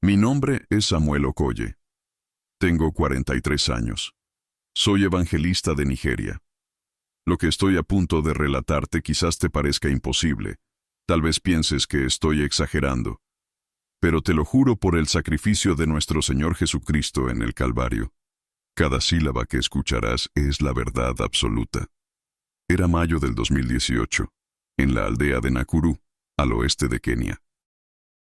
Mi nombre es Samuel Okoye. Tengo 43 años. Soy evangelista de Nigeria. Lo que estoy a punto de relatarte quizás te parezca imposible. Tal vez pienses que estoy exagerando. Pero te lo juro por el sacrificio de nuestro Señor Jesucristo en el Calvario. Cada sílaba que escucharás es la verdad absoluta. Era mayo del 2018, en la aldea de Nakuru, al oeste de Kenia.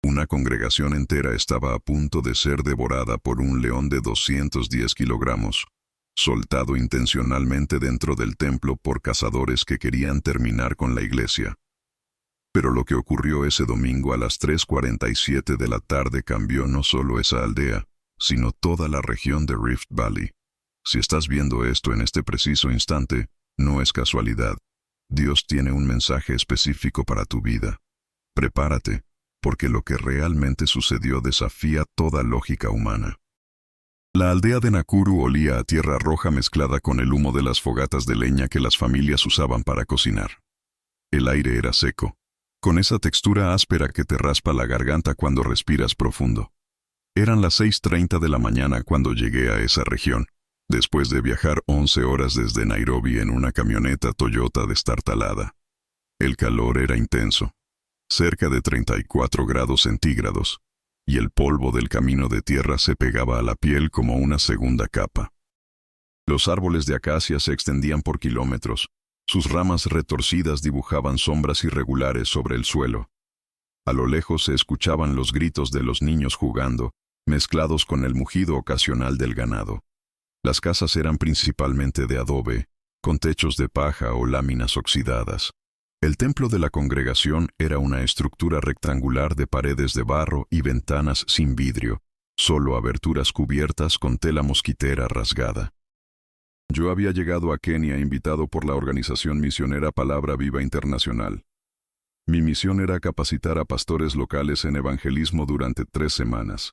Una congregación entera estaba a punto de ser devorada por un león de 210 kilogramos, soltado intencionalmente dentro del templo por cazadores que querían terminar con la iglesia. Pero lo que ocurrió ese domingo a las 3:47 de la tarde cambió no solo esa aldea, sino toda la región de Rift Valley. Si estás viendo esto en este preciso instante, no es casualidad. Dios tiene un mensaje específico para tu vida. Prepárate, porque lo que realmente sucedió desafía toda lógica humana. La aldea de Nakuru olía a tierra roja mezclada con el humo de las fogatas de leña que las familias usaban para cocinar. El aire era seco, con esa textura áspera que te raspa la garganta cuando respiras profundo. Eran las 6:30 de la mañana cuando llegué a esa región, después de viajar 11 horas desde Nairobi en una camioneta Toyota destartalada. El calor era intenso, cerca de 34 grados centígrados, y el polvo del camino de tierra se pegaba a la piel como una segunda capa. Los árboles de acacia se extendían por kilómetros, sus ramas retorcidas dibujaban sombras irregulares sobre el suelo. A lo lejos se escuchaban los gritos de los niños jugando, mezclados con el mugido ocasional del ganado. Las casas eran principalmente de adobe, con techos de paja o láminas oxidadas. El templo de la congregación era una estructura rectangular de paredes de barro y ventanas sin vidrio, solo aberturas cubiertas con tela mosquitera rasgada. Yo había llegado a Kenia invitado por la organización misionera Palabra Viva Internacional. Mi misión era capacitar a pastores locales en evangelismo durante 3 semanas.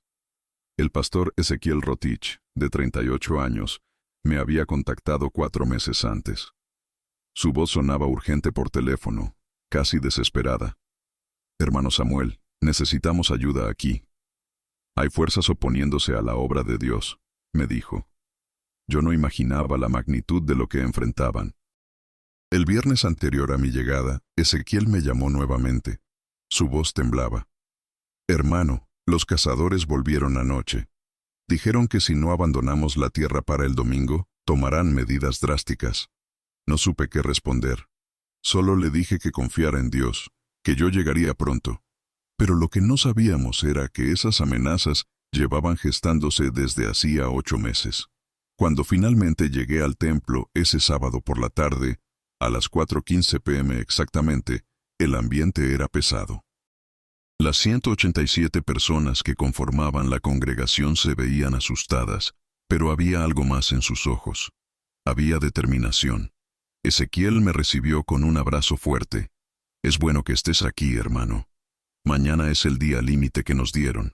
El pastor Ezequiel Rotich, de 38 años, me había contactado 4 meses antes. Su voz sonaba urgente por teléfono, casi desesperada. «Hermano Samuel, necesitamos ayuda aquí. Hay fuerzas oponiéndose a la obra de Dios», me dijo. Yo no imaginaba la magnitud de lo que enfrentaban. El viernes anterior a mi llegada, Ezequiel me llamó nuevamente. Su voz temblaba. «Hermano, los cazadores volvieron anoche. Dijeron que si no abandonamos la tierra para el domingo, tomarán medidas drásticas». No supe qué responder. Solo le dije que confiara en Dios, que yo llegaría pronto. Pero lo que no sabíamos era que esas amenazas llevaban gestándose desde hacía 8 meses. Cuando finalmente llegué al templo ese sábado por la tarde, a las 4:15 p.m. exactamente, el ambiente era pesado. Las 187 personas que conformaban la congregación se veían asustadas, pero había algo más en sus ojos. Había determinación. Ezequiel me recibió con un abrazo fuerte. «Es bueno que estés aquí, hermano. Mañana es el día límite que nos dieron.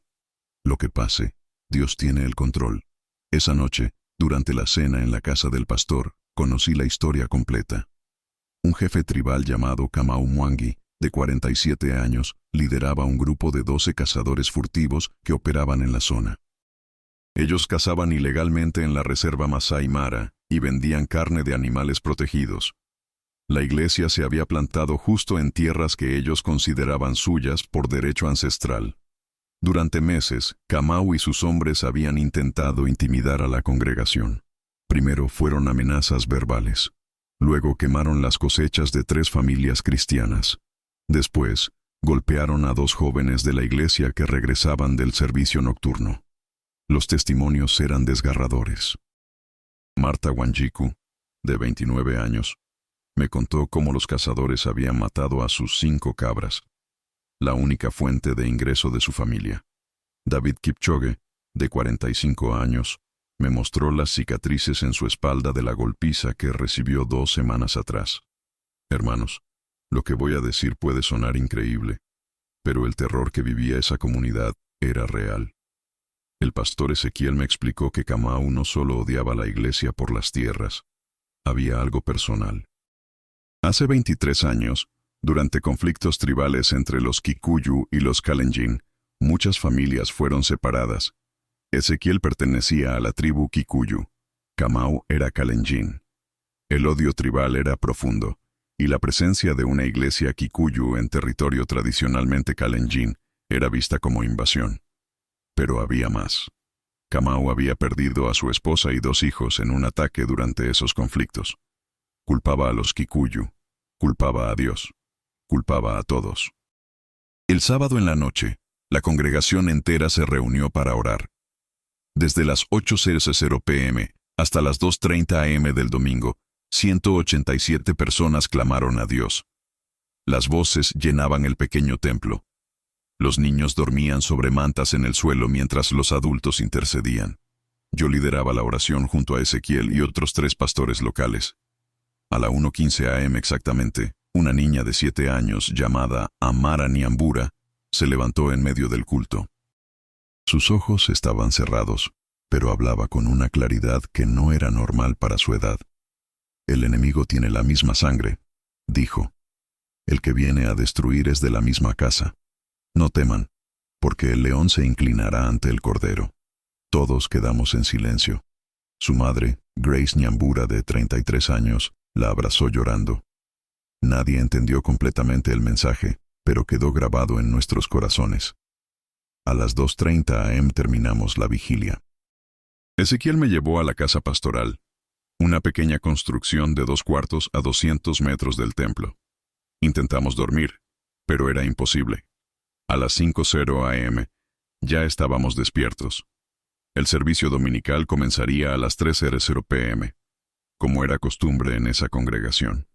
Lo que pase, Dios tiene el control». Esa noche, durante la cena en la casa del pastor, conocí la historia completa. Un jefe tribal llamado Kamau Mwangi, de 47 años, lideraba un grupo de 12 cazadores furtivos que operaban en la zona. Ellos cazaban ilegalmente en la reserva Masai Mara y vendían carne de animales protegidos. La iglesia se había plantado justo en tierras que ellos consideraban suyas por derecho ancestral. Durante meses, Kamau y sus hombres habían intentado intimidar a la congregación. Primero fueron amenazas verbales. Luego quemaron las cosechas de 3 familias cristianas. Después, golpearon a 2 jóvenes de la iglesia que regresaban del servicio nocturno. Los testimonios eran desgarradores. Marta Wanjiku, de 29 años, me contó cómo los cazadores habían matado a sus 5 cabras, la única fuente de ingreso de su familia. David Kipchoge, de 45 años, me mostró las cicatrices en su espalda de la golpiza que recibió 2 semanas atrás. Hermanos, lo que voy a decir puede sonar increíble, pero el terror que vivía esa comunidad era real. El pastor Ezequiel me explicó que Kamau no solo odiaba a la iglesia por las tierras, había algo personal. Hace 23 años, durante conflictos tribales entre los Kikuyu y los Kalenjin, Muchas familias fueron separadas. Ezequiel pertenecía a la tribu Kikuyu. Kamau era Kalenjin. El odio tribal era profundo, y la presencia de una iglesia Kikuyu en territorio tradicionalmente Kalenjin era vista como invasión. Pero había más. Kamau había perdido a su esposa y 2 hijos en un ataque durante esos conflictos. Culpaba a los Kikuyu, culpaba a Dios, culpaba a todos. El sábado en la noche, la congregación entera se reunió para orar. Desde las 8:00 p.m. hasta las 2:30 a.m. del domingo, 187 personas clamaron a Dios. Las voces llenaban el pequeño templo. Los niños dormían sobre mantas en el suelo mientras los adultos intercedían. Yo lideraba la oración junto a Ezequiel y otros 3 pastores locales. A la 1:15 a.m. exactamente, una niña de 7 años llamada Amara Nyambura se levantó en medio del culto. Sus ojos estaban cerrados, pero hablaba con una claridad que no era normal para su edad. El enemigo tiene la misma sangre, dijo. El que viene a destruir es de la misma casa. No teman, porque el león se inclinará ante el cordero. Todos quedamos en silencio. Su madre, Grace Nyambura, de 33 años, la abrazó llorando. Nadie entendió completamente el mensaje, pero quedó grabado en nuestros corazones. A las 2:30 a.m. terminamos la vigilia. Ezequiel me llevó a la casa pastoral, una pequeña construcción de 2 cuartos a 200 metros del templo. Intentamos dormir, pero era imposible. A las 5:00 a.m. ya estábamos despiertos. El servicio dominical comenzaría a las 3:00 p.m., como era costumbre en esa congregación.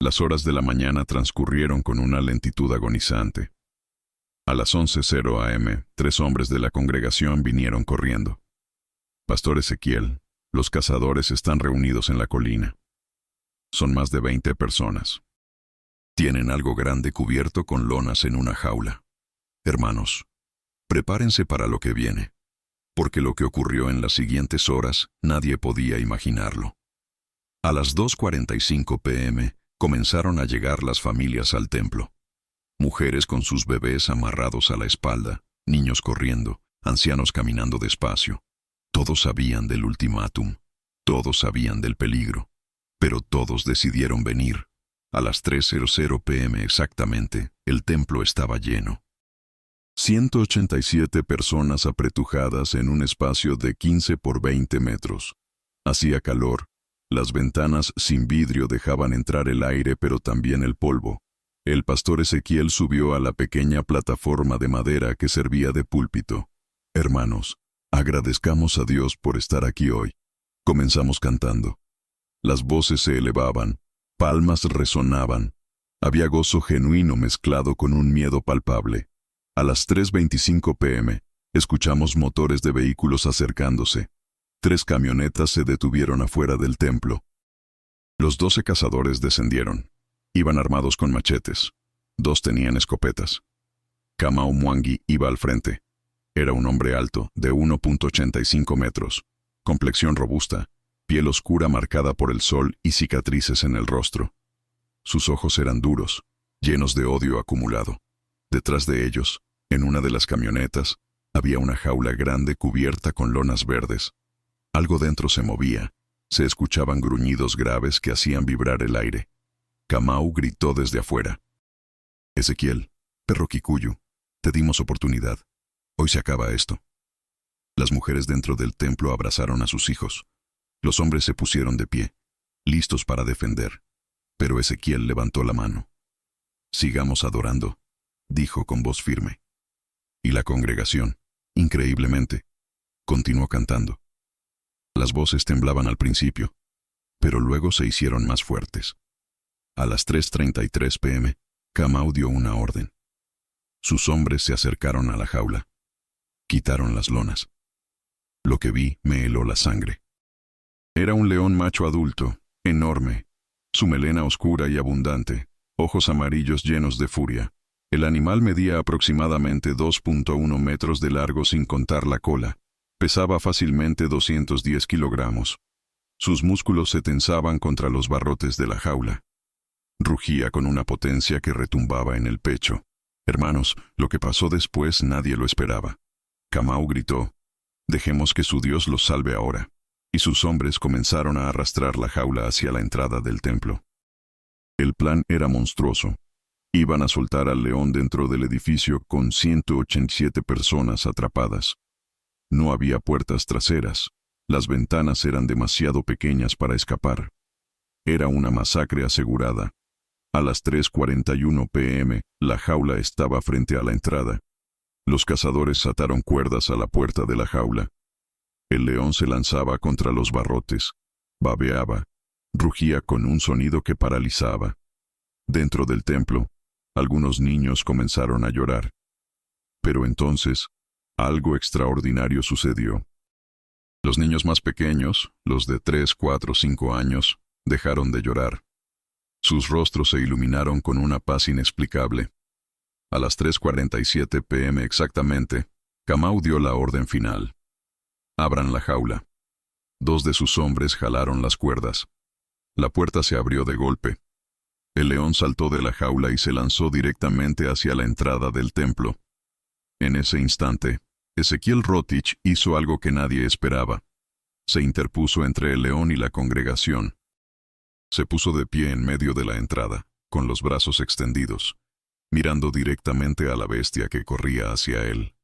Las horas de la mañana transcurrieron con una lentitud agonizante. A las 11:00 a.m., 3 hombres de la congregación vinieron corriendo. Pastor Ezequiel, los cazadores están reunidos en la colina. Son más de 20 personas. Tienen algo grande cubierto con lonas en una jaula. Hermanos, prepárense para lo que viene, porque lo que ocurrió en las siguientes horas nadie podía imaginarlo. A las 2:45 p.m. comenzaron a llegar las familias al templo. Mujeres con sus bebés amarrados a la espalda, niños corriendo, ancianos caminando despacio. Todos sabían del ultimátum, todos sabían del peligro, pero todos decidieron venir. A las 3:00 p.m. exactamente, el templo estaba lleno. 187 personas apretujadas en un espacio de 15 por 20 metros. Hacía calor. Las ventanas sin vidrio dejaban entrar el aire, pero también el polvo. El pastor Ezequiel subió a la pequeña plataforma de madera que servía de púlpito. Hermanos, agradezcamos a Dios por estar aquí hoy. Comenzamos cantando. Las voces se elevaban, palmas resonaban. Había gozo genuino mezclado con un miedo palpable. A las 3:25 p.m., escuchamos motores de vehículos acercándose. 3 camionetas se detuvieron afuera del templo. Los 12 cazadores descendieron. Iban armados con machetes. 2 tenían escopetas. Kamau Mwangi iba al frente. Era un hombre alto, de 1.85 metros, complexión robusta, piel oscura marcada por el sol y cicatrices en el rostro. Sus ojos eran duros, llenos de odio acumulado. Detrás de ellos, en una de las camionetas, había una jaula grande cubierta con lonas verdes. Algo dentro se movía. Se escuchaban gruñidos graves que hacían vibrar el aire. Kamau gritó desde afuera. Ezequiel, perro Kikuyu, te dimos oportunidad. Hoy se acaba esto. Las mujeres dentro del templo abrazaron a sus hijos. Los hombres se pusieron de pie, listos para defender. Pero Ezequiel levantó la mano. Sigamos adorando, dijo con voz firme. Y la congregación, increíblemente, continuó cantando. Las voces temblaban al principio, pero luego se hicieron más fuertes. A las 3:33 p.m., Kamau dio una orden. Sus hombres se acercaron a la jaula. Quitaron las lonas. Lo que vi me heló la sangre. Era un león macho adulto, enorme, su melena oscura y abundante, ojos amarillos llenos de furia. El animal medía aproximadamente 2.1 metros de largo sin contar la cola. Pesaba fácilmente 210 kilogramos. Sus músculos se tensaban contra los barrotes de la jaula. Rugía con una potencia que retumbaba en el pecho. Hermanos, lo que pasó después nadie lo esperaba. Kamau gritó, «Dejemos que su Dios los salve ahora». Y sus hombres comenzaron a arrastrar la jaula hacia la entrada del templo. El plan era monstruoso. Iban a soltar al león dentro del edificio con 187 personas atrapadas. No había puertas traseras. Las ventanas eran demasiado pequeñas para escapar. Era una masacre asegurada. A las 3:41 p.m., la jaula estaba frente a la entrada. Los cazadores ataron cuerdas a la puerta de la jaula. El león se lanzaba contra los barrotes, babeaba, rugía con un sonido que paralizaba. Dentro del templo, algunos niños comenzaron a llorar. Pero entonces, algo extraordinario sucedió. Los niños más pequeños, los de 3, 4, 5 años, dejaron de llorar. Sus rostros se iluminaron con una paz inexplicable. A las 3:47 p.m. exactamente, Kamau dio la orden final. «Abran la jaula». 2 de sus hombres jalaron las cuerdas. La puerta se abrió de golpe. El león saltó de la jaula y se lanzó directamente hacia la entrada del templo. En ese instante, Ezequiel Rotich hizo algo que nadie esperaba. Se interpuso entre el león y la congregación. Se puso de pie en medio de la entrada, con los brazos extendidos, mirando directamente a la bestia que corría hacia él.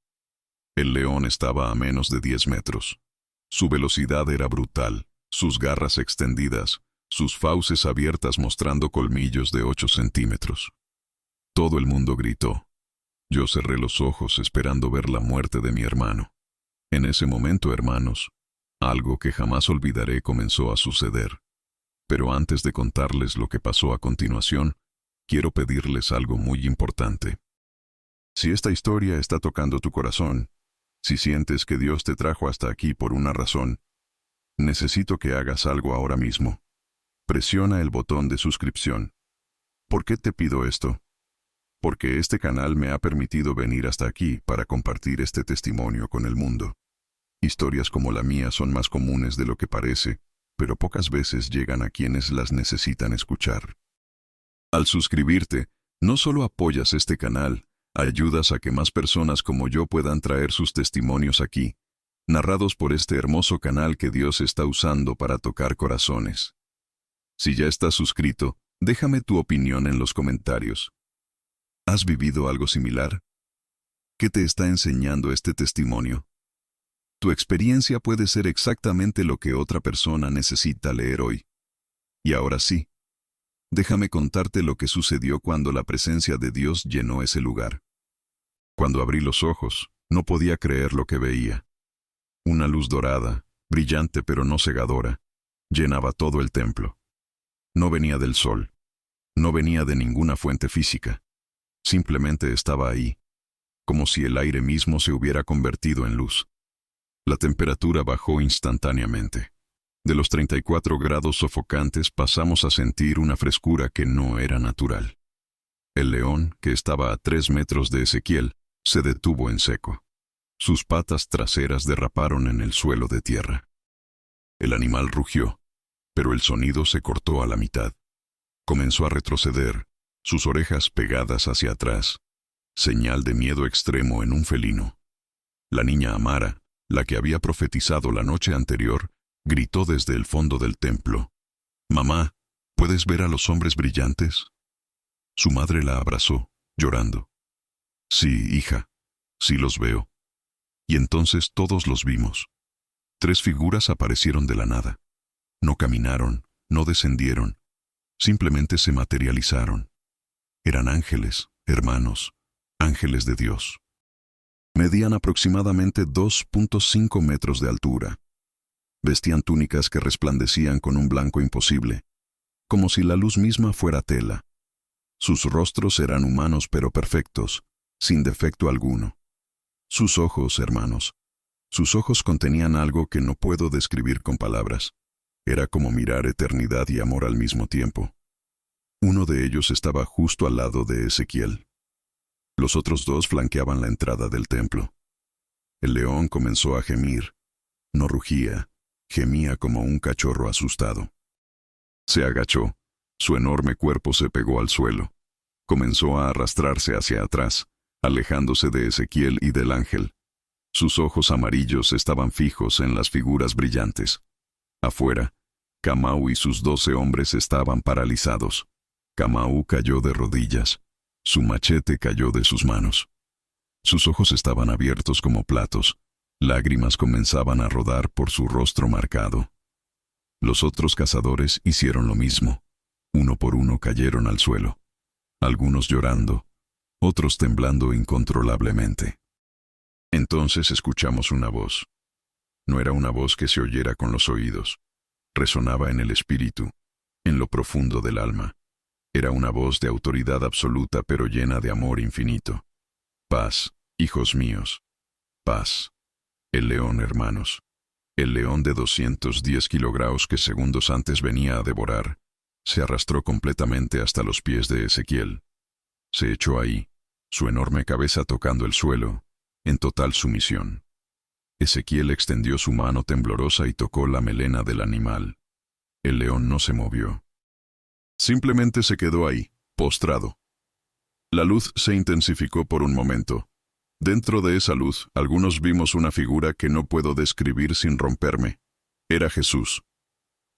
El león estaba a menos de 10 metros. Su velocidad era brutal, sus garras extendidas, sus fauces abiertas mostrando colmillos de 8 centímetros. Todo el mundo gritó. Yo cerré los ojos esperando ver la muerte de mi hermano. En ese momento, hermanos, algo que jamás olvidaré comenzó a suceder. Pero antes de contarles lo que pasó a continuación, quiero pedirles algo muy importante. Si esta historia está tocando tu corazón, si sientes que Dios te trajo hasta aquí por una razón, necesito que hagas algo ahora mismo. Presiona el botón de suscripción. ¿Por qué te pido esto? Porque este canal me ha permitido venir hasta aquí para compartir este testimonio con el mundo. Historias como la mía son más comunes de lo que parece, pero pocas veces llegan a quienes las necesitan escuchar. Al suscribirte, no solo apoyas este canal, ayudas a que más personas como yo puedan traer sus testimonios aquí, narrados por este hermoso canal que Dios está usando para tocar corazones. Si ya estás suscrito, déjame tu opinión en los comentarios. ¿Has vivido algo similar? ¿Qué te está enseñando este testimonio? Tu experiencia puede ser exactamente lo que otra persona necesita leer hoy. Y ahora sí, déjame contarte lo que sucedió cuando la presencia de Dios llenó ese lugar. Cuando abrí los ojos, no podía creer lo que veía. Una luz dorada, brillante pero no cegadora, llenaba todo el templo. No venía del sol, no venía de ninguna fuente física. Simplemente estaba ahí, como si el aire mismo se hubiera convertido en luz. La temperatura bajó instantáneamente. De los 34 grados sofocantes pasamos a sentir una frescura que no era natural. El león, que estaba a 3 metros de Ezequiel, se detuvo en seco. Sus patas traseras derraparon en el suelo de tierra. El animal rugió, pero el sonido se cortó a la mitad. Comenzó a retroceder, sus orejas pegadas hacia atrás, señal de miedo extremo en un felino. La niña Amara, la que había profetizado la noche anterior, gritó desde el fondo del templo. «Mamá, ¿puedes ver a los hombres brillantes?» Su madre la abrazó, llorando. «Sí, hija, sí los veo». Y entonces todos los vimos. 3 figuras aparecieron de la nada. No caminaron, no descendieron, simplemente se materializaron. Eran ángeles, hermanos, ángeles de Dios. Medían aproximadamente 2.5 metros de altura. Vestían túnicas que resplandecían con un blanco imposible, como si la luz misma fuera tela. Sus rostros eran humanos pero perfectos, sin defecto alguno. Sus ojos, hermanos, sus ojos contenían algo que no puedo describir con palabras. Era como mirar eternidad y amor al mismo tiempo. Uno de ellos estaba justo al lado de Ezequiel. Los otros 2 flanqueaban la entrada del templo. El león comenzó a gemir. No rugía, gemía como un cachorro asustado. Se agachó. Su enorme cuerpo se pegó al suelo. Comenzó a arrastrarse hacia atrás, alejándose de Ezequiel y del ángel. Sus ojos amarillos estaban fijos en las figuras brillantes. Afuera, Kamau y sus 12 hombres estaban paralizados. Kamau cayó de rodillas. Su machete cayó de sus manos. Sus ojos estaban abiertos como platos. Lágrimas comenzaban a rodar por su rostro marcado. Los otros cazadores hicieron lo mismo. Uno por uno cayeron al suelo. Algunos llorando, otros temblando incontrolablemente. Entonces escuchamos una voz. No era una voz que se oyera con los oídos. Resonaba en el espíritu, en lo profundo del alma. Era una voz de autoridad absoluta pero llena de amor infinito. Paz, hijos míos. Paz. El león, hermanos. El león de 210 kilogramos que segundos antes venía a devorar, se arrastró completamente hasta los pies de Ezequiel. Se echó ahí, su enorme cabeza tocando el suelo, en total sumisión. Ezequiel extendió su mano temblorosa y tocó la melena del animal. El león no se movió. Simplemente se quedó ahí, postrado. La luz se intensificó por un momento. Dentro de esa luz, algunos vimos una figura que no puedo describir sin romperme. Era Jesús.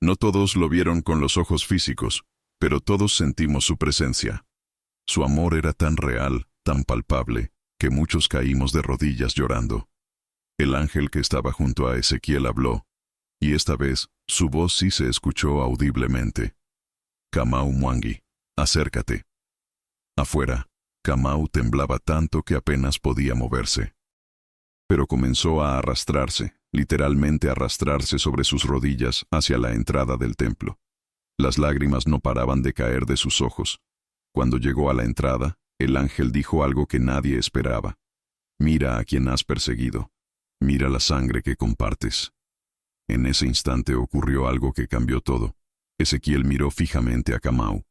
No todos lo vieron con los ojos físicos, pero todos sentimos su presencia. Su amor era tan real, tan palpable, que muchos caímos de rodillas llorando. El ángel que estaba junto a Ezequiel habló, y esta vez su voz sí se escuchó audiblemente. Kamau Mwangi, acércate. Afuera, Kamau temblaba tanto que apenas podía moverse. Pero comenzó a arrastrarse, literalmente arrastrarse sobre sus rodillas hacia la entrada del templo. Las lágrimas no paraban de caer de sus ojos. Cuando llegó a la entrada, el ángel dijo algo que nadie esperaba. Mira a quien has perseguido. Mira la sangre que compartes. En ese instante ocurrió algo que cambió todo. Ezequiel miró fijamente a Kamau.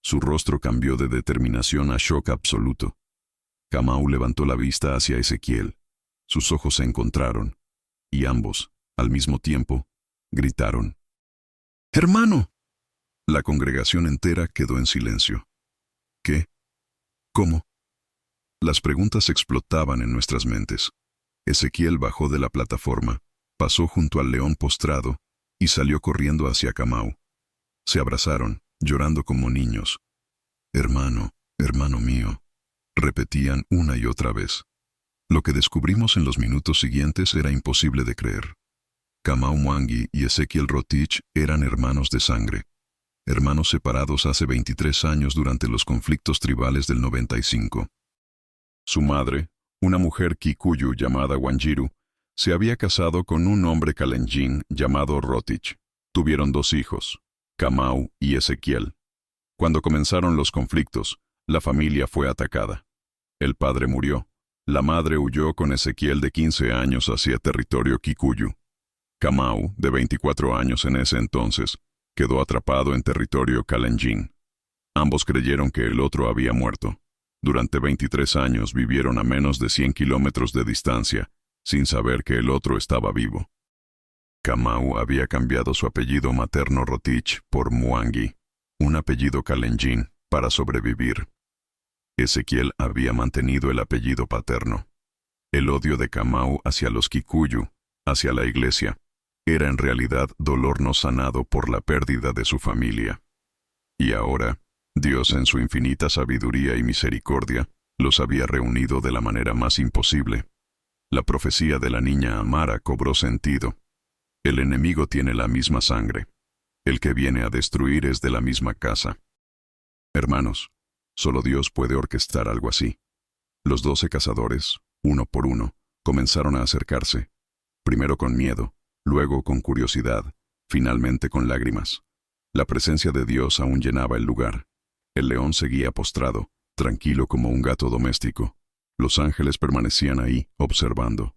Su rostro cambió de determinación a shock absoluto. Kamau levantó la vista hacia Ezequiel. Sus ojos se encontraron, y ambos, al mismo tiempo, gritaron: ¡Hermano! La congregación entera quedó en silencio. ¿Qué? ¿Cómo? Las preguntas explotaban en nuestras mentes. Ezequiel bajó de la plataforma, pasó junto al león postrado, y salió corriendo hacia Kamau. Se abrazaron, llorando como niños. Hermano, hermano mío, repetían una y otra vez. Lo que descubrimos en los minutos siguientes era imposible de creer. Kamau Mwangi y Ezequiel Rotich eran hermanos de sangre. Hermanos separados hace 23 años durante los conflictos tribales del 95. Su madre, una mujer Kikuyu llamada Wanjiru, se había casado con un hombre Kalenjin llamado Rotich. Tuvieron 2 hijos, Kamau y Ezequiel. Cuando comenzaron los conflictos, la familia fue atacada. El padre murió. La madre huyó con Ezequiel de 15 años hacia territorio Kikuyu. Kamau, de 24 años en ese entonces, quedó atrapado en territorio Kalenjin. Ambos creyeron que el otro había muerto. Durante 23 años vivieron a menos de 100 kilómetros de distancia, sin saber que el otro estaba vivo. Kamau había cambiado su apellido materno Rotich por Mwangi, un apellido Kalenjin, para sobrevivir. Ezequiel había mantenido el apellido paterno. El odio de Kamau hacia los Kikuyu, hacia la iglesia, era en realidad dolor no sanado por la pérdida de su familia. Y ahora, Dios en su infinita sabiduría y misericordia, los había reunido de la manera más imposible. La profecía de la niña Amara cobró sentido. El enemigo tiene la misma sangre. El que viene a destruir es de la misma casa. Hermanos, solo Dios puede orquestar algo así. Los 12 cazadores, uno por uno, comenzaron a acercarse. Primero con miedo, luego con curiosidad, finalmente con lágrimas. La presencia de Dios aún llenaba el lugar. El león seguía postrado, tranquilo como un gato doméstico. Los ángeles permanecían ahí, observando.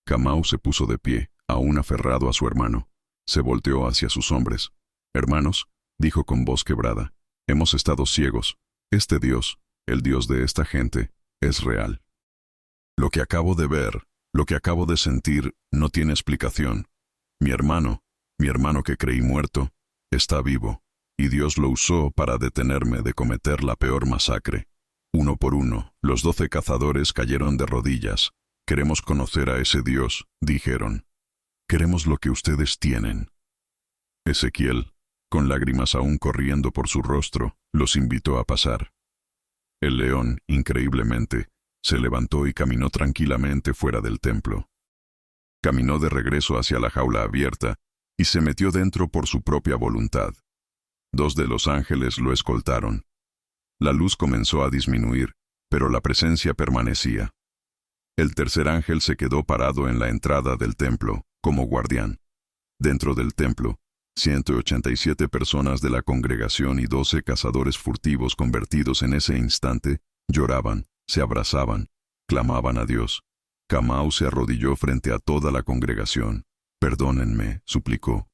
Kamau se puso de pie, aún aferrado a su hermano. Se volteó hacia sus hombres. «Hermanos», dijo con voz quebrada, «hemos estado ciegos. Este Dios, el Dios de esta gente, es real. Lo que acabo de ver, lo que acabo de sentir, no tiene explicación. Mi hermano que creí muerto, está vivo, y Dios lo usó para detenerme de cometer la peor masacre, Uno por uno, los 12 cazadores cayeron de rodillas. «Queremos conocer a ese Dios», dijeron. «Queremos lo que ustedes tienen». Ezequiel, con lágrimas aún corriendo por su rostro, los invitó a pasar. El león, increíblemente, se levantó y caminó tranquilamente fuera del templo. Caminó de regreso hacia la jaula abierta y se metió dentro por su propia voluntad. 2 de los ángeles lo escoltaron. La luz comenzó a disminuir, pero la presencia permanecía. El tercer ángel se quedó parado en la entrada del templo, como guardián. Dentro del templo, 187 personas de la congregación y 12 cazadores furtivos convertidos en ese instante, lloraban, se abrazaban, clamaban a Dios. Kamau se arrodilló frente a toda la congregación. «Perdónenme», suplicó.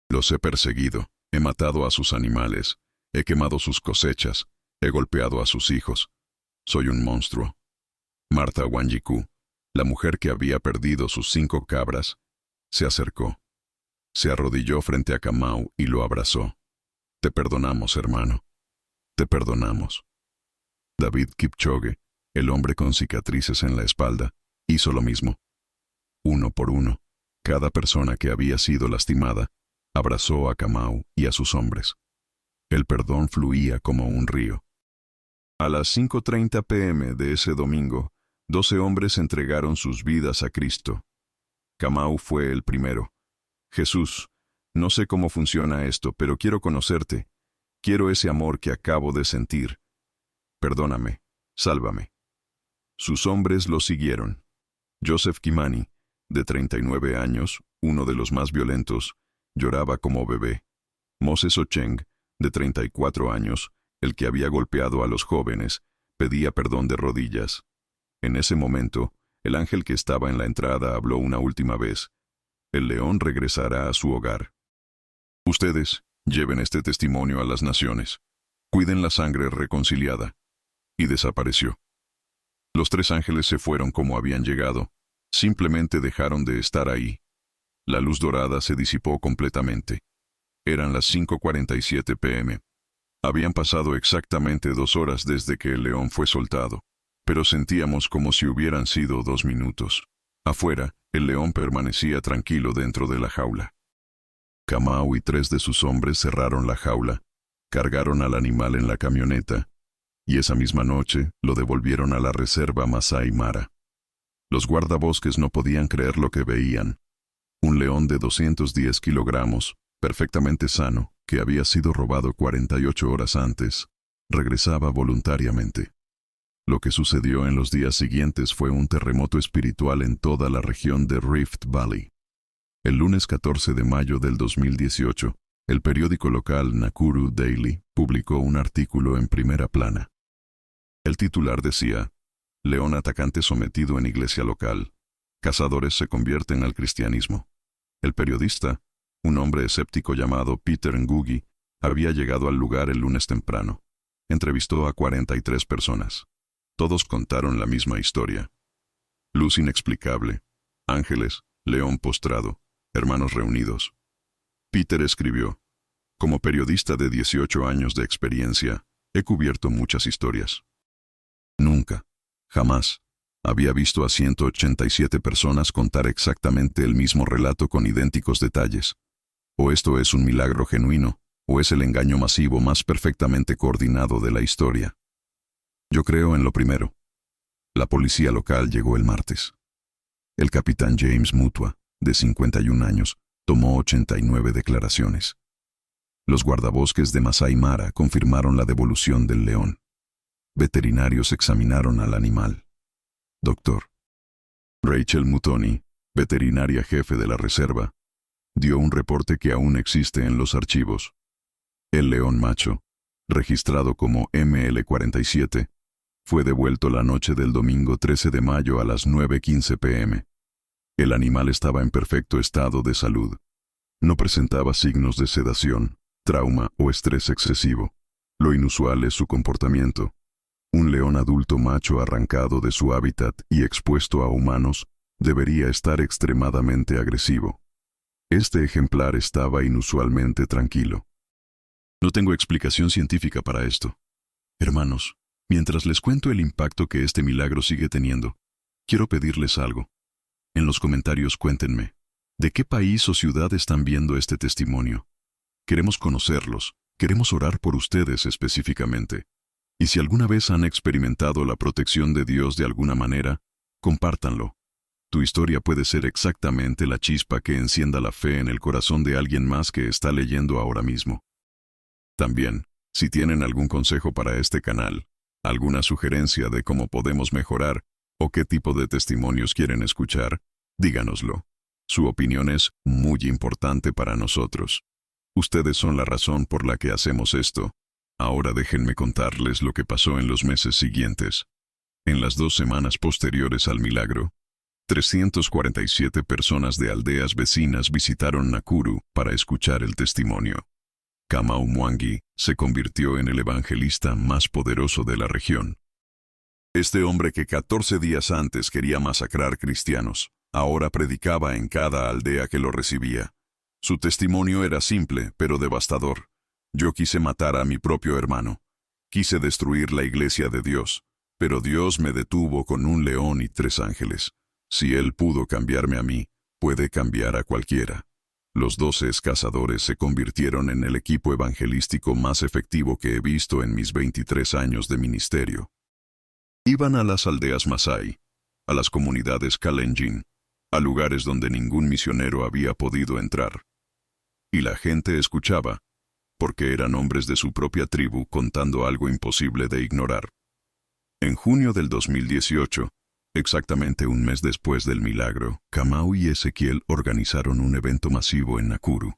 «Los he perseguido, he matado a sus animales, he quemado sus cosechas, he golpeado a sus hijos. Soy un monstruo». Marta Wanjiku, la mujer que había perdido sus 5 cabras, se acercó. Se arrodilló frente a Kamau y lo abrazó. «Te perdonamos, hermano. Te perdonamos». David Kipchoge, el hombre con cicatrices en la espalda, hizo lo mismo. Uno por uno, cada persona que había sido lastimada, abrazó a Kamau y a sus hombres. El perdón fluía como un río. A las 5:30 p.m. de ese domingo, 12 hombres entregaron sus vidas a Cristo. Kamau fue el primero. «Jesús, no sé cómo funciona esto, pero quiero conocerte. Quiero ese amor que acabo de sentir. Perdóname, sálvame». Sus hombres lo siguieron. Joseph Kimani, de 39 años, uno de los más violentos, lloraba como bebé. Moses Ocheng, de 34 años, el que había golpeado a los jóvenes, pedía perdón de rodillas. En ese momento, el ángel que estaba en la entrada habló una última vez. «El león regresará a su hogar. Ustedes lleven este testimonio a las naciones. Cuiden la sangre reconciliada». Y desapareció. Los 3 ángeles se fueron como habían llegado. Simplemente dejaron de estar ahí. La luz dorada se disipó completamente. Eran las 5:47 p.m. Habían pasado exactamente 2 horas desde que el león fue soltado, pero sentíamos como si hubieran sido 2 minutos. Afuera, el león permanecía tranquilo dentro de la jaula. Kamau y 3 de sus hombres cerraron la jaula, cargaron al animal en la camioneta, y esa misma noche lo devolvieron a la reserva Masai Mara. Los guardabosques no podían creer lo que veían. Un león de 210 kilogramos, perfectamente sano, que había sido robado 48 horas antes, regresaba voluntariamente. Lo que sucedió en los días siguientes fue un terremoto espiritual en toda la región de Rift Valley. El lunes 14 de mayo del 2018, el periódico local Nakuru Daily publicó un artículo en primera plana. El titular decía: «León atacante sometido en iglesia local. Cazadores se convierten al cristianismo». El periodista, un hombre escéptico llamado Peter Ngugi, había llegado al lugar el lunes temprano. Entrevistó a 43 personas. Todos contaron la misma historia. Luz inexplicable, ángeles, león postrado, hermanos reunidos. Peter escribió: «Como periodista de 18 años de experiencia, he cubierto muchas historias. Nunca, jamás, había visto a 187 personas contar exactamente el mismo relato con idénticos detalles. O esto es un milagro genuino, o es el engaño masivo más perfectamente coordinado de la historia. Yo creo en lo primero». La policía local llegó el martes. El capitán James Mutua, de 51 años, tomó 89 declaraciones. Los guardabosques de Masai Mara confirmaron la devolución del león. Veterinarios examinaron al animal. Dr. Rachel Mutoni, veterinaria jefe de la reserva, dio un reporte que aún existe en los archivos. El león macho, registrado como ML47, fue devuelto la noche del domingo 13 de mayo a las 9:15 p.m. El animal estaba en perfecto estado de salud. No presentaba signos de sedación, trauma o estrés excesivo. Lo inusual es su comportamiento. Un león adulto macho arrancado de su hábitat y expuesto a humanos debería estar extremadamente agresivo. Este ejemplar estaba inusualmente tranquilo. No tengo explicación científica para esto. Hermanos, Mientras les cuento el impacto que este milagro sigue teniendo, quiero pedirles algo. En los comentarios cuéntenme, ¿de qué país o ciudad están viendo este testimonio? Queremos conocerlos, queremos orar por ustedes específicamente. Y si alguna vez han experimentado la protección de Dios de alguna manera, compártanlo. Tu historia puede ser exactamente la chispa que encienda la fe en el corazón de alguien más que está leyendo ahora mismo. También, si tienen algún consejo para este canal, alguna sugerencia de cómo podemos mejorar o qué tipo de testimonios quieren escuchar, díganoslo. Su opinión es muy importante para nosotros. Ustedes son la razón por la que hacemos esto. Ahora déjenme contarles lo que pasó en los meses siguientes. En las 2 semanas posteriores al milagro, 347 personas de aldeas vecinas visitaron Nakuru para escuchar el testimonio. Kamau Mwangi se convirtió en el evangelista más poderoso de la región. Este hombre que 14 días antes quería masacrar cristianos, ahora predicaba en cada aldea que lo recibía. Su testimonio era simple, pero devastador. Yo quise matar a mi propio hermano. Quise destruir la iglesia de Dios, pero Dios me detuvo con un león y 3 ángeles. Si Él pudo cambiarme a mí, puede cambiar a cualquiera. Los 12 cazadores se convirtieron en el equipo evangelístico más efectivo que he visto en mis 23 años de ministerio. Iban a las aldeas Masái, a las comunidades Kalenjin, a lugares donde ningún misionero había podido entrar. Y la gente escuchaba, porque eran hombres de su propia tribu contando algo imposible de ignorar. En junio del 2018, exactamente un mes después del milagro, Kamau y Ezequiel organizaron un evento masivo en Nakuru.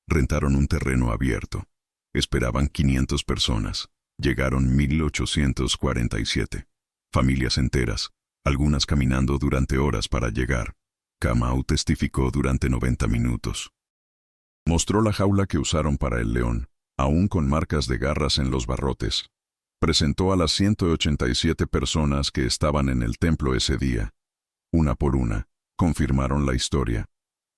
Rentaron un terreno abierto. Esperaban 500 personas. Llegaron 1847. Familias enteras, algunas caminando durante horas para llegar. Kamau testificó durante 90 minutos. Mostró la jaula que usaron para el león, aún con marcas de garras en los barrotes. Presentó a las 187 personas que estaban en el templo ese día. Una por una, confirmaron la historia.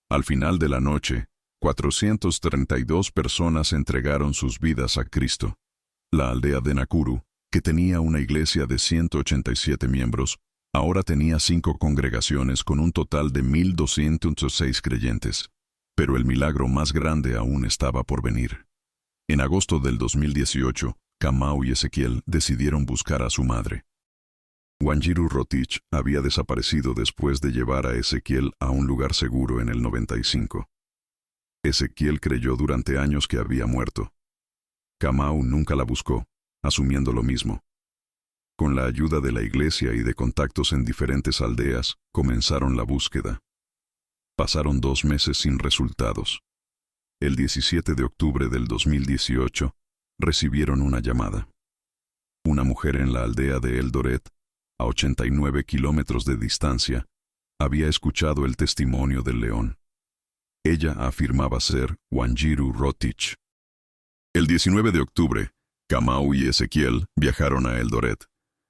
Al final de la noche, 432 personas entregaron sus vidas a Cristo. La aldea de Nakuru, que tenía una iglesia de 187 miembros, ahora tenía 5 congregaciones con un total de 1,206 creyentes. Pero el milagro más grande aún estaba por venir. En agosto del 2018, Kamau y Ezequiel decidieron buscar a su madre. Wanjiru Rotich había desaparecido después de llevar a Ezequiel a un lugar seguro en el 95. Ezequiel creyó durante años que había muerto. Kamau nunca la buscó, asumiendo lo mismo. Con la ayuda de la iglesia y de contactos en diferentes aldeas, comenzaron la búsqueda. Pasaron 2 meses sin resultados. El 17 de octubre del 2018, recibieron una llamada. Una mujer en la aldea de Eldoret, a 89 kilómetros de distancia, había escuchado el testimonio del león. Ella afirmaba ser Wanjiru Rotich. El 19 de octubre, Kamau y Ezequiel viajaron a Eldoret.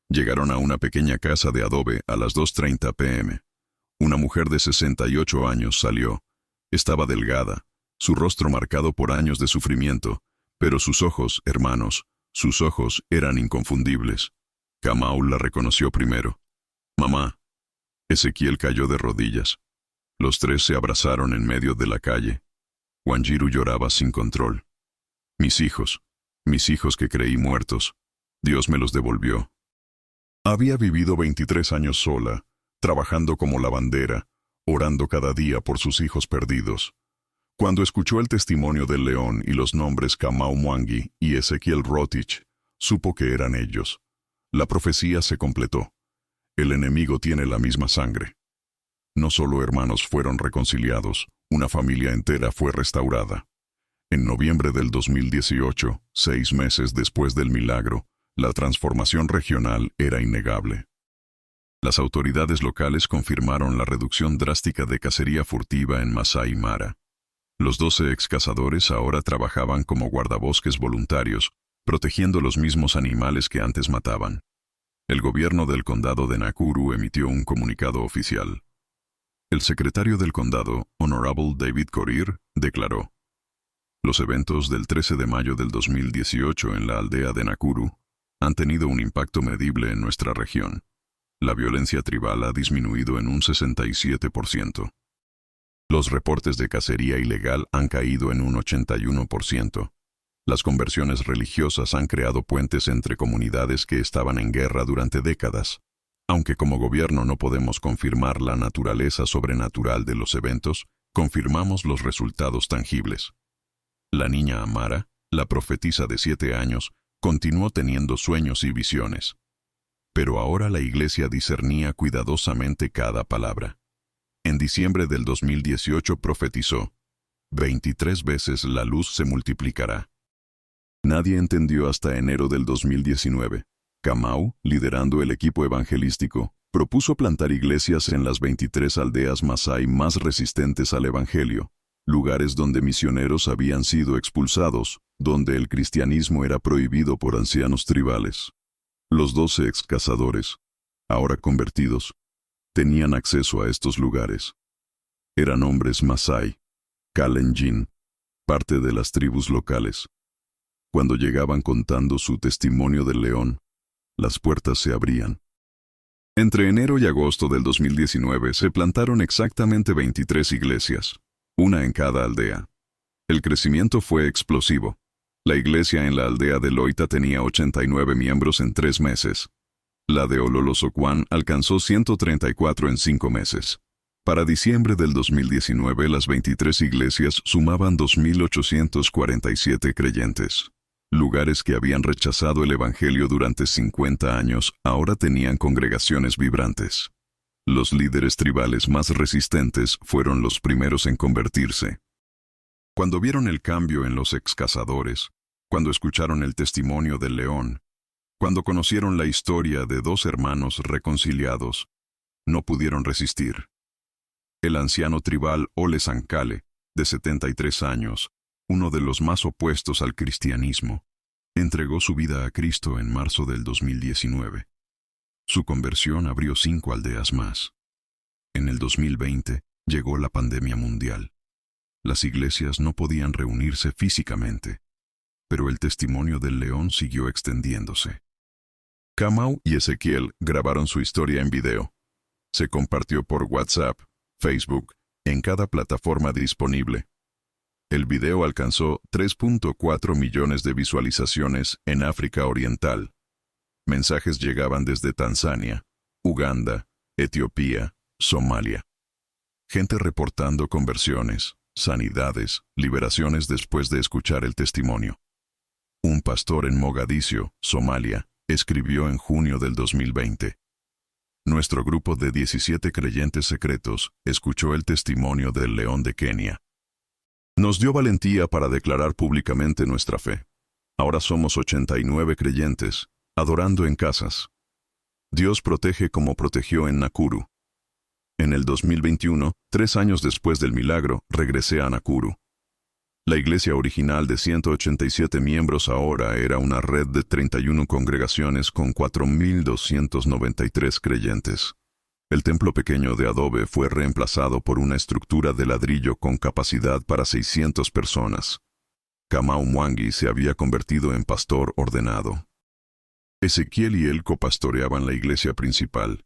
Llegaron a una pequeña casa de adobe a las 2:30 p.m. Una mujer de 68 años salió. Estaba delgada, su rostro marcado por años de sufrimiento, pero sus ojos, hermanos, sus ojos eran inconfundibles. Kamau la reconoció primero. «Mamá». Ezequiel cayó de rodillas. Los 3 se abrazaron en medio de la calle. Wanjiru lloraba sin control. mis hijos que creí muertos, Dios me los devolvió». Había vivido 23 años sola, trabajando como lavandera, orando cada día por sus hijos perdidos. Cuando escuchó el testimonio del león y los nombres Kamau Mwangi y Ezequiel Rotich, supo que eran ellos. La profecía se completó. El enemigo tiene la misma sangre. No solo hermanos fueron reconciliados, una familia entera fue restaurada. En noviembre del 2018, 6 meses después del milagro, la transformación regional era innegable. Las autoridades locales confirmaron la reducción drástica de cacería furtiva en Masai Mara. Los 12 excazadores ahora trabajaban como guardabosques voluntarios, protegiendo los mismos animales que antes mataban. El gobierno del condado de Nakuru emitió un comunicado oficial. El secretario del condado, Honorable David Korir, declaró: «Los eventos del 13 de mayo del 2018 en la aldea de Nakuru han tenido un impacto medible en nuestra región. La violencia tribal ha disminuido en un 67%. Los reportes de cacería ilegal han caído en un 81%. Las conversiones religiosas han creado puentes entre comunidades que estaban en guerra durante décadas. Aunque como gobierno no podemos confirmar la naturaleza sobrenatural de los eventos, confirmamos los resultados tangibles. La niña Amara, la profetisa de 7 años, continuó teniendo sueños y visiones. Pero ahora la iglesia discernía cuidadosamente cada palabra. En diciembre del 2018 profetizó: 23 veces la luz se multiplicará. Nadie entendió hasta enero del 2019. Kamau, liderando el equipo evangelístico, propuso plantar iglesias en las 23 aldeas masái más resistentes al evangelio, lugares donde misioneros habían sido expulsados, donde el cristianismo era prohibido por ancianos tribales. Los 12 ex-cazadores, ahora convertidos, tenían acceso a estos lugares. Eran hombres masái, Kalenjin, parte de las tribus locales. Cuando llegaban contando su testimonio del león, las puertas se abrían. Entre enero y agosto del 2019 se plantaron exactamente 23 iglesias, una en cada aldea. El crecimiento fue explosivo. La iglesia en la aldea de Loita tenía 89 miembros en 3 meses. La de Ololosocuán alcanzó 134 en 5 meses. Para diciembre del 2019 las 23 iglesias sumaban 2.847 creyentes. Lugares que habían rechazado el evangelio durante 50 años ahora tenían congregaciones vibrantes. Los líderes tribales más resistentes fueron los primeros en convertirse. Cuando vieron el cambio en los excazadores, cuando escucharon el testimonio del león, cuando conocieron la historia de 2 hermanos reconciliados, no pudieron resistir. El anciano tribal Ole Sankale, de 73 años, uno de los más opuestos al cristianismo, entregó su vida a Cristo en marzo del 2019. Su conversión abrió 5 aldeas más. En el 2020 llegó la pandemia mundial. Las iglesias no podían reunirse físicamente, pero el testimonio del león siguió extendiéndose. Kamau y Ezequiel grabaron su historia en video. Se compartió por WhatsApp, Facebook, en cada plataforma disponible. El video alcanzó 3.4 millones de visualizaciones en África Oriental. Mensajes llegaban desde Tanzania, Uganda, Etiopía, Somalia. Gente reportando conversiones, sanidades, liberaciones después de escuchar el testimonio. Un pastor en Mogadiscio, Somalia, escribió en junio del 2020. Nuestro grupo de 17 creyentes secretos escuchó el testimonio del león de Kenia. Nos dio valentía para declarar públicamente nuestra fe. Ahora somos 89 creyentes, adorando en casas. Dios protege como protegió en Nakuru. En el 2021, 3 años después del milagro, regresé a Nakuru. La iglesia original de 187 miembros ahora era una red de 31 congregaciones con 4.293 creyentes. El templo pequeño de adobe fue reemplazado por una estructura de ladrillo con capacidad para 600 personas. Kamau Mwangi se había convertido en pastor ordenado. Ezequiel y él copastoreaban la iglesia principal.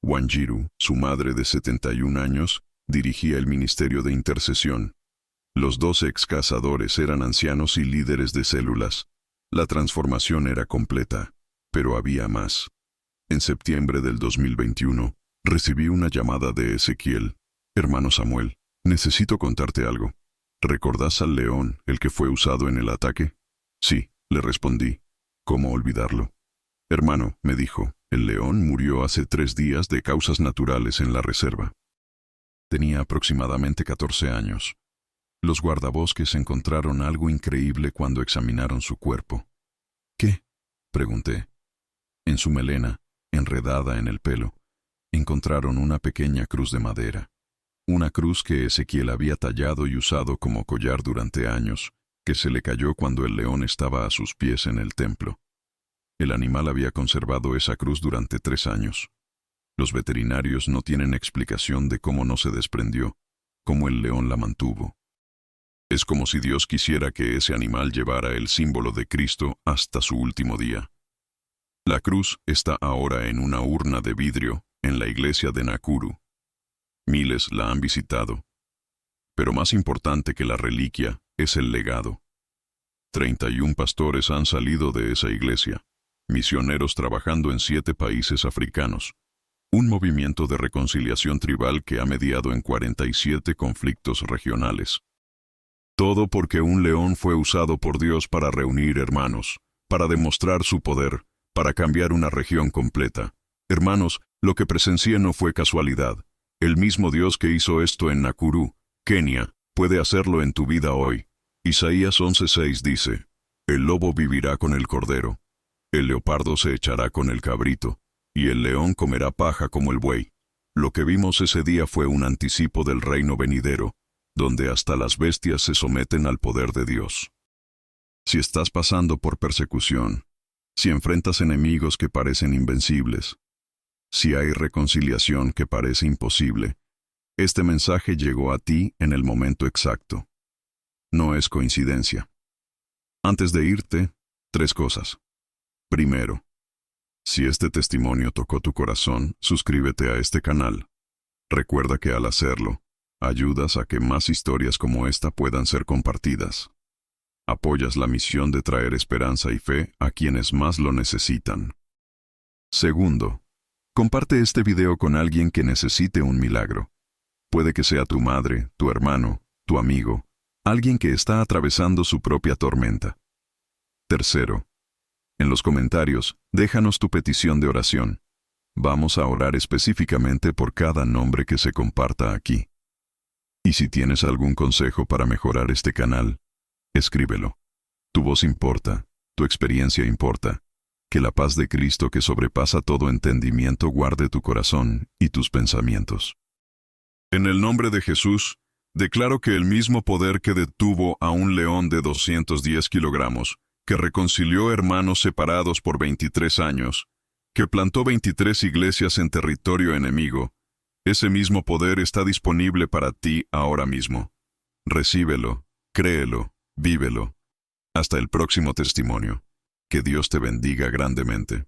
Wanjiru, su madre de 71 años, dirigía el ministerio de intercesión. Los 2 excazadores eran ancianos y líderes de células. La transformación era completa, pero había más. En septiembre del 2021, recibí una llamada de Ezequiel. Hermano Samuel, necesito contarte algo. ¿Recordás al león, el que fue usado en el ataque? Sí, le respondí. ¿Cómo olvidarlo? Hermano, me dijo, el león murió hace 3 días de causas naturales en la reserva. Tenía aproximadamente 14 años. Los guardabosques encontraron algo increíble cuando examinaron su cuerpo. ¿Qué? Pregunté. En su melena, enredada en el pelo, encontraron una pequeña cruz de madera. Una cruz que Ezequiel había tallado y usado como collar durante años, que se le cayó cuando el león estaba a sus pies en el templo. El animal había conservado esa cruz durante 3 años. Los veterinarios no tienen explicación de cómo no se desprendió, cómo el león la mantuvo. Es como si Dios quisiera que ese animal llevara el símbolo de Cristo hasta su último día. La cruz está ahora en una urna de vidrio en la iglesia de Nakuru. Miles la han visitado. Pero más importante que la reliquia es el legado. 31 pastores han salido de esa iglesia, misioneros trabajando en 7 países africanos. Un movimiento de reconciliación tribal que ha mediado en 47 conflictos regionales. Todo porque un león fue usado por Dios para reunir hermanos, para demostrar su poder, para cambiar una región completa. Hermanos, lo que presencié no fue casualidad. El mismo Dios que hizo esto en Nakuru, Kenia, puede hacerlo en tu vida hoy. Isaías 11:6 dice, el lobo vivirá con el cordero, el leopardo se echará con el cabrito, y el león comerá paja como el buey. Lo que vimos ese día fue un anticipo del reino venidero, donde hasta las bestias se someten al poder de Dios. Si estás pasando por persecución, si enfrentas enemigos que parecen invencibles, si hay reconciliación que parece imposible, este mensaje llegó a ti en el momento exacto. No es coincidencia. Antes de irte, 3 cosas. Primero, si este testimonio tocó tu corazón, suscríbete a este canal. Recuerda que al hacerlo, ayudas a que más historias como esta puedan ser compartidas. Apoyas la misión de traer esperanza y fe a quienes más lo necesitan. Segundo, comparte este video con alguien que necesite un milagro. Puede que sea tu madre, tu hermano, tu amigo, alguien que está atravesando su propia tormenta. Tercero, en los comentarios, déjanos tu petición de oración. Vamos a orar específicamente por cada nombre que se comparta aquí. Y si tienes algún consejo para mejorar este canal, escríbelo. Tu voz importa, tu experiencia importa. Que la paz de Cristo que sobrepasa todo entendimiento guarde tu corazón y tus pensamientos. En el nombre de Jesús, declaro que el mismo poder que detuvo a un león de 210 kilogramos, que reconcilió hermanos separados por 23 años, que plantó 23 iglesias en territorio enemigo, ese mismo poder está disponible para ti ahora mismo. Recíbelo, créelo, vívelo. Hasta el próximo testimonio. Que Dios te bendiga grandemente.